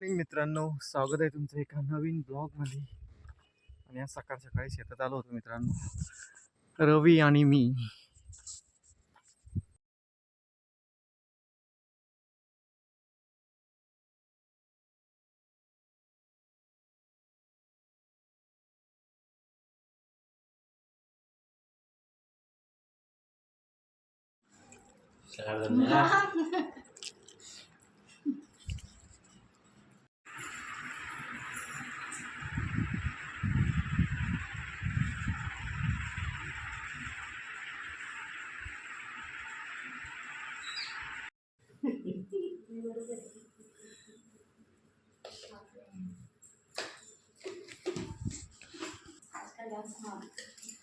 मित्रांनो, स्वागत आहे तुमचं एका नवीन ब्लॉगमध्ये. आणि आज सकाळ सकाळी शेतात आलो होतो मित्रांनो, रवी आणि मी.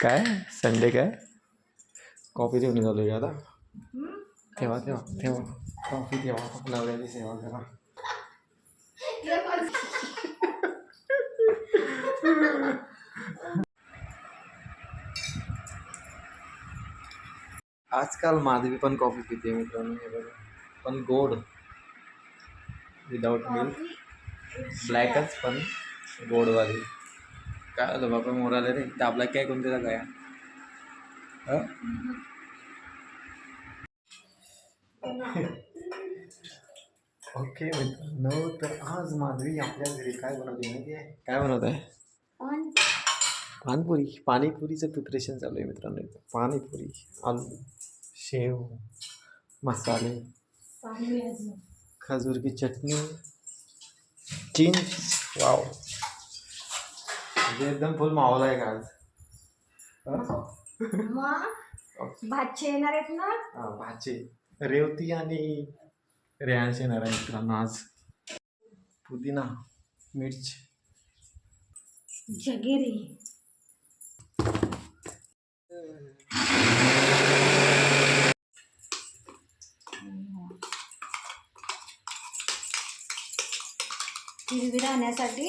काय संडे काय कॉफी घेऊन निघालो का आता. ठेवा ठेवा ठेवा कॉफी ठेवा, नवऱ्याची सेवा करा. आजकाल माधवी पण कॉफी पिते मित्रांनो, हे बघा, पण गोड, विदाउट मिल्क, ब्लॅकच पण गोडवाली. काय आलं बाबा मोराले रे, दाबला काय कोणत्या काय. ओके मित्रांनो, तर आज माधवी आपल्या घरी काय बनवते माहिती आहे? काय बनवत आहे? पानपुरी. पाणीपुरीचं प्रिपरेशन चालू आहे मित्रांनो. पाणीपुरी, आलू, शेव, मसाले, खजूर की चटनी, चिंच. वाव, म्हणजे एकदम फुल माहोल आहे का आज? भाचे येणार आहेत ना? हा, भाचे. रेवती आणि रेहानशी येणार आहे मित्रांनो आज. पुदिना, मिर्च, जगेरी. हिरवी राहण्यासाठी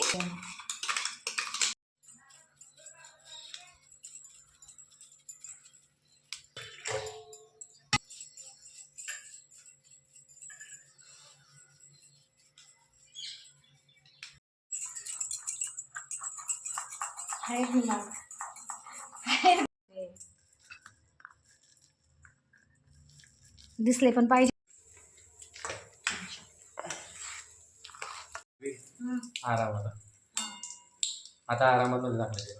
दिसले पण पाहिजे. आरामात आता आरामात मध्ये दाखवायचे.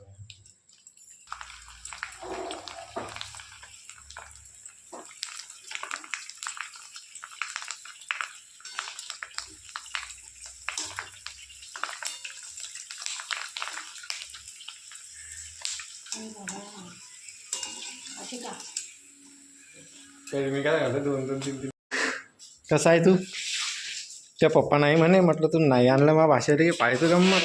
मी काय घालतो 2-2-3-3. कसा आहे तू? त्या पप्पा नाही म्हणे, म्हटलं तू नाही आणलं मग भाषा रे पाहायचं गंमत.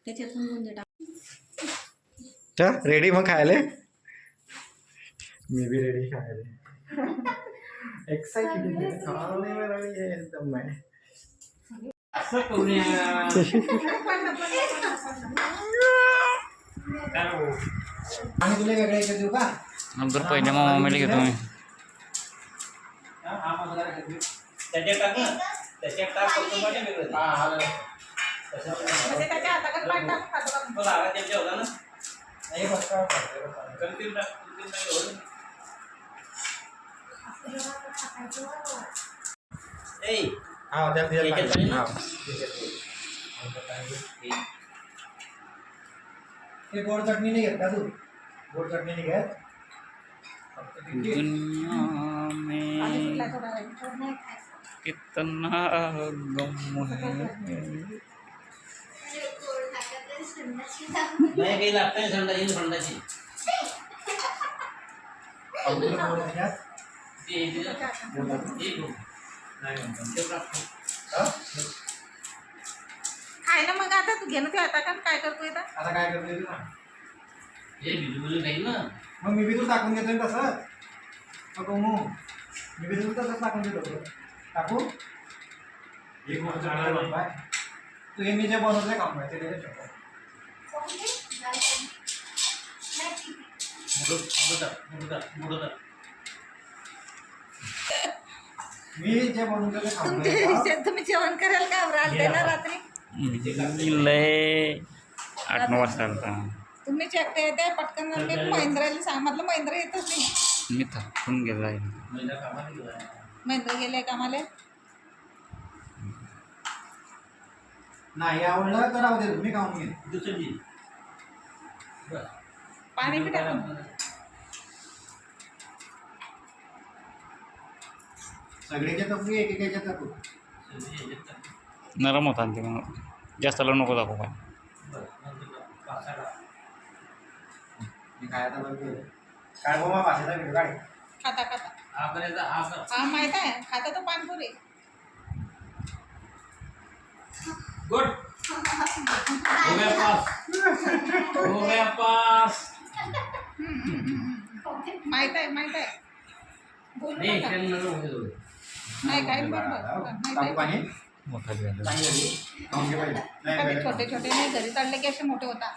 त्याच्यातून गुंज टाक. रेडी मग खायला? मी भी रेडी खायला. एक्साइटेड एकदम आहे. आणि तुला वेगळे का देऊ का? नंतर पहिले मग मम्मीला घेतो मी. गोड चटणी नाही घेत का तू? गोड चटणी नाही घेत? दुनिया में कितना गम है. नाही काही लागत नाही संडाची. खाय ना मग आता तू घेणं ते आता का काय करतोय आता आता काय करतोय तू ना ना मग मी बी तू टाकून घेतोय तसं नको मग मी बी तू तसंच टाकून देतो टाकू एक वर्ष बाय तू हे मी जे बनवलंय काम आहे ते त्याच्यात ठेव. मी जे बनवलं ते खाऊ तुम्ही जेवण करायला का राहते ना रात्री लय 8-9 वाजता आलता. तुम्ही चेक येते पटकन मी महेंद्राला सांग म्हटलं महेंद्र येतच नाही मी थकून गेलाय. महेंद्र गेले कामाले नाही आवडलं तर राहू दे मी खाऊन घेईन पाणी बी टाकून सगळ्याच्या तपू एकेकाच्या तपू नरम होता ते मग जास्त लावून नको दाखव काय मी काय आता बंद केलं काय बोमा भाषेचा व्हिडिओ काढ खाता खाता हा माहित आहे खाता तो पानपुरी गुड हो गया पास माहित आहे बोलू नका. नाही काय बरोबर टाकू नाही पाणी मोठा झाला. चांगली झाली खाऊन घे पाहिजे नाही काय पाहिजे. छोटे छोटे नाही घरी तळले की असे मोठे होता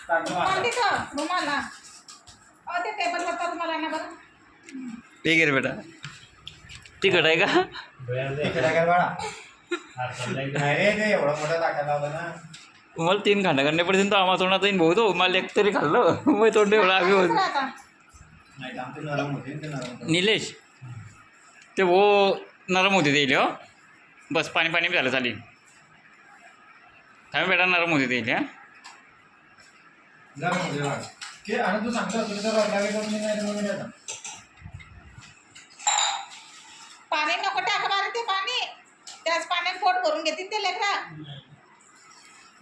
टाकू रुमाल आता. तिथं रुमाला ते टेबलवर तर रुमाला ना बरं ठीक आहे रे बेटा तिखट आहे का तिकडे काय बाळा नाही रे ते एवढं मोठं टाकायला लावलं ना मला 3 खांडा करणे पडतील तर आम्हाला तोंडात येईन भाऊ तो मला एक तरी खाल्लं मग तोंड एवढं आम्ही होत आता नाही तर आमचे नरम होते ते नरम होते. निलेश ते वो नरम होते ते हो बस पाणी पाणी बी झालं चालेल थांबे बेटा नरम होते ते हां नरम होते बाळा. की आणि तू सांगतो तुला तर रडलावे करून मी नाही म्हणून येतं. पाणी नको टाक मारे ते पाणी त्याच पाण्यात पोट भरून घेतील ते लेकरा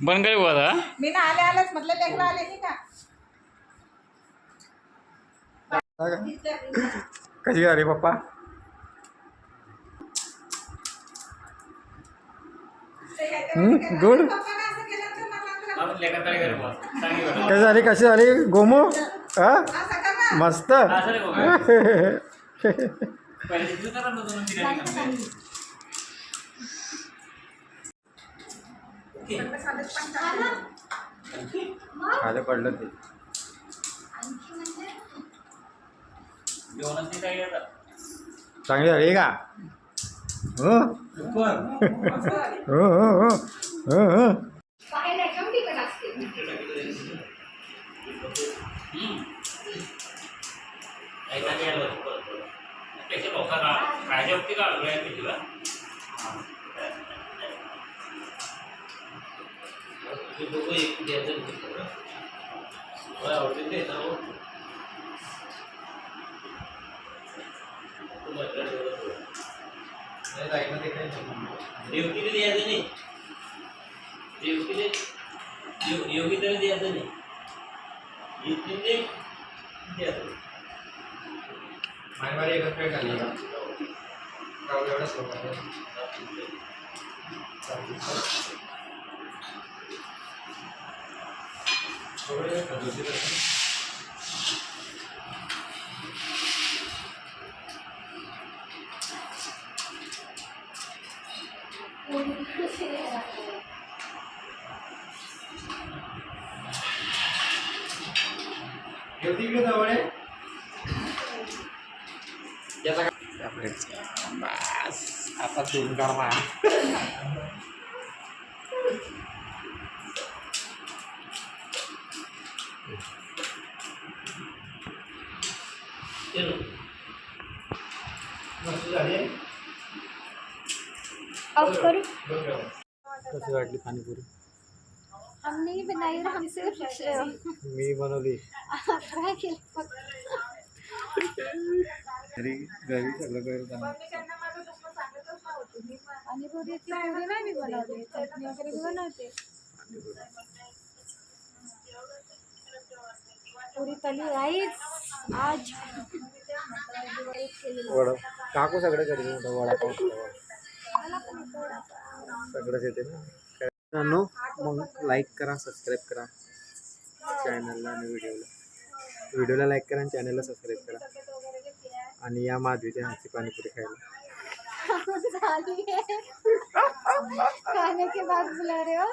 बन काय भाऊ आता मी ना आलेच म्हटलं लेकरा आले की का कशी झाली पप्पा गुड कशी झाली कशी झाली गोमू हा मस्त खाली पडलं ते चांगली झाली का हो हो हो हो हो योगी तर द्यायचं नाही माझी एकच प्लेट झाली का एवढं स्लो तिकडे जवळ आहे बस आता तीन करमा मस्त झाली ऑफ करूँ कशी वाटली पाणीपुरी हमने ही बनाई और हम सिर्फ मी बनवली फ्राई केली फक्त. घरी घरी सगळं करत आणि पुरीची पुरी नाही मी बनवली चटणी वगैरे मी बनवते पूरी तली राईस आज वडा काकू सगळं करेल मोठं वडापाव सगळंच येते ना मित्रांनो मग लाईक करा सबस्क्राईब करा चॅनलला आणि व्हिडिओला लाईक करा आणि चॅनलला सबस्क्राईब करा आणि या माधवीच्या हातची पाणीपुरी खायला खाने के बाद बुला रहे हो